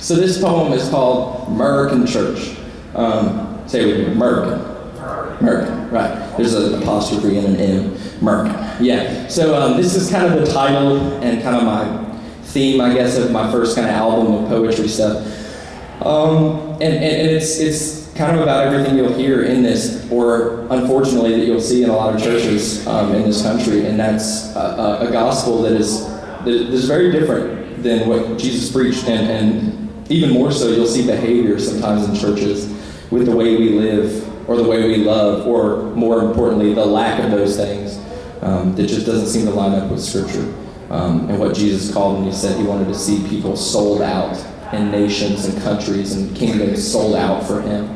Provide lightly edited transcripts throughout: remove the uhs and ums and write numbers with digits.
So this poem is called American Church. Say it with me, American. American, right. There's an apostrophe and an M. American. Yeah. So this is kind of the title and kind of my theme, I guess, of my first kind of album of poetry stuff. And it's kind of about everything you'll hear in this, or unfortunately that you'll see in a lot of churches in this country, and that's a gospel that is very different than what Jesus preached, and even more so, you'll see behavior sometimes in churches with the way we live, or the way we love, or more importantly, the lack of those things that just doesn't seem to line up with Scripture and what Jesus called when he said he wanted to see people sold out, and nations and countries and kingdoms sold out for him.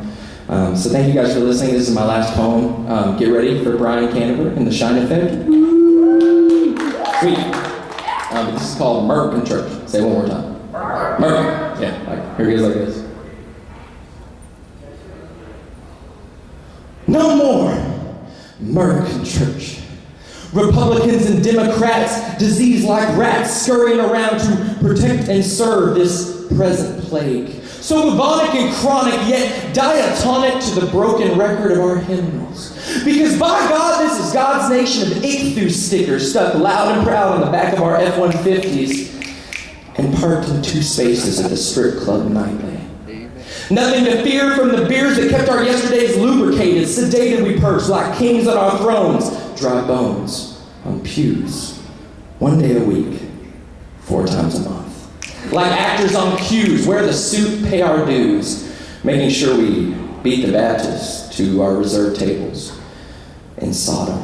So thank you guys for listening. This is my last poem. Get ready for Brian Canterbury and the Shine Effect. Sweet. This is called American Church. Say it one more time. American. Yeah, here it goes like this. No more American Church. Republicans and Democrats, diseased like rats, scurrying around to protect and serve this present plague. So bubonic and chronic, yet diatonic to the broken record of our hymnals. Because by God, this is God's nation of ichthus stickers stuck loud and proud on the back of our F-150s and parked in 2 spaces at the strip club nightly. Nothing to fear from the beers that kept our yesterdays lubricated, sedated we perched like kings on our thrones, dry bones on pews, 1 day a week, 4 times a month. Like actors on cues, wear the suit, pay our dues, making sure we beat the Baptists to our reserved tables in Sodom.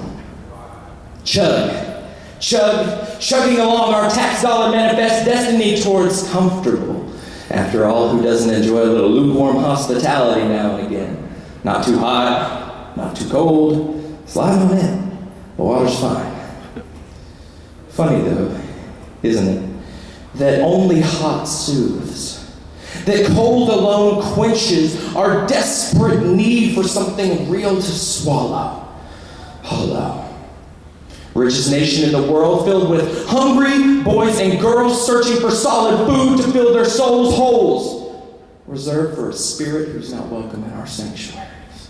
Chugging along our tax dollar manifest destiny towards comfortable. After all, who doesn't enjoy a little lukewarm hospitality now and again? Not too hot, not too cold. Slide on in. The water's fine. Funny though, isn't it? That only hot soothes. That cold alone quenches our desperate need for something real to swallow. Hollow. Richest nation in the world, filled with hungry boys and girls searching for solid food to fill their souls' holes. Reserved for a spirit who's not welcome in our sanctuaries.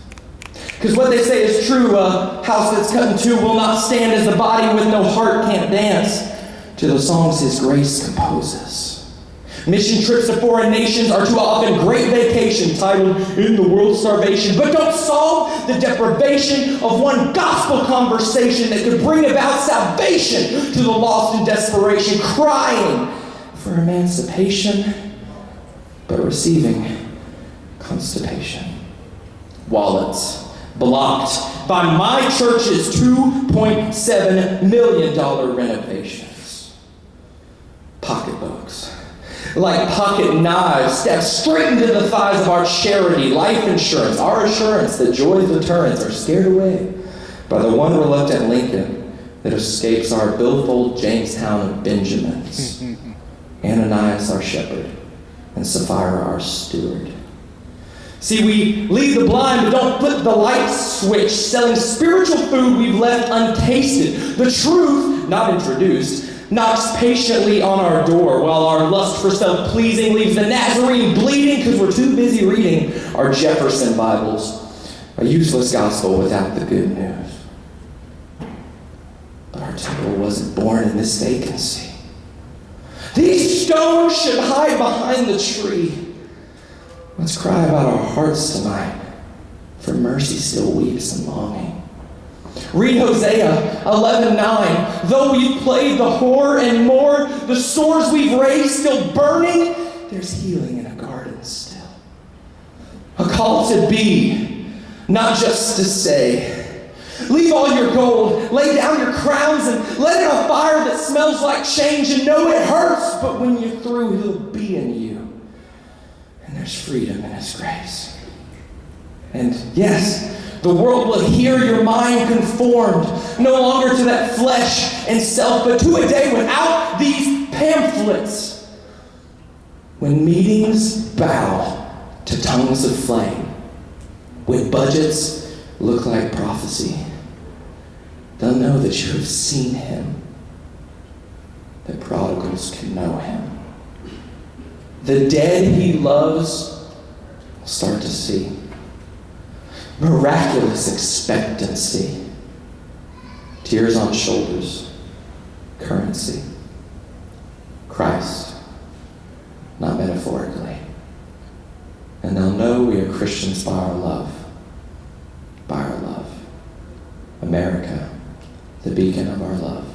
Because what they say is true, a house that's cut in two will not stand as the body with no heart can't dance to the songs His grace composes. Mission trips to foreign nations are too often great vacation titled In the World's Starvation, but don't solve the deprivation of one gospel conversation that could bring about salvation to the lost in desperation, crying for emancipation, but receiving constipation. Wallets blocked by my church's $2.7 million renovations. Pocketbooks, like pocket knives, stabbed straight into the thighs of our charity, life insurance, our assurance that joy's deterrents are scared away by the one reluctant Lincoln that escapes our billfold Jamestown of Benjamins, Ananias our shepherd, and Sapphira our steward. See, we lead the blind, but don't flip the light switch, selling spiritual food we've left untasted. The truth, not introduced, knocks patiently on our door while our lust for self-pleasing leaves the Nazarene bleeding because we're too busy reading our Jefferson Bibles, a useless gospel without the good news. But our temple wasn't born in this vacancy. These stones should hide behind the tree. Let's cry about our hearts tonight, for mercy still weeps and longing. Read Hosea 11:9. Though we've played the whore and more, the sores we've raised still burning, there's healing in a garden still. A call to be, not just to say. Leave all your gold, lay down your crowns, and let in a fire that smells like change. And know it hurts, but when you're through, He'll be in you. And there's freedom in His grace. And yes, the world will hear your mind conformed, no longer to that flesh and self, but to a day without these pamphlets. When meetings bow to tongues of flame, when budgets look like prophecy, they'll know that you have seen Him, that prodigals can know Him. The dead he loves will start to see. Miraculous expectancy. Tears on shoulders. Currency. Christ. Not metaphorically. And they'll know we are Christians by our love. By our love. America, the beacon of our love.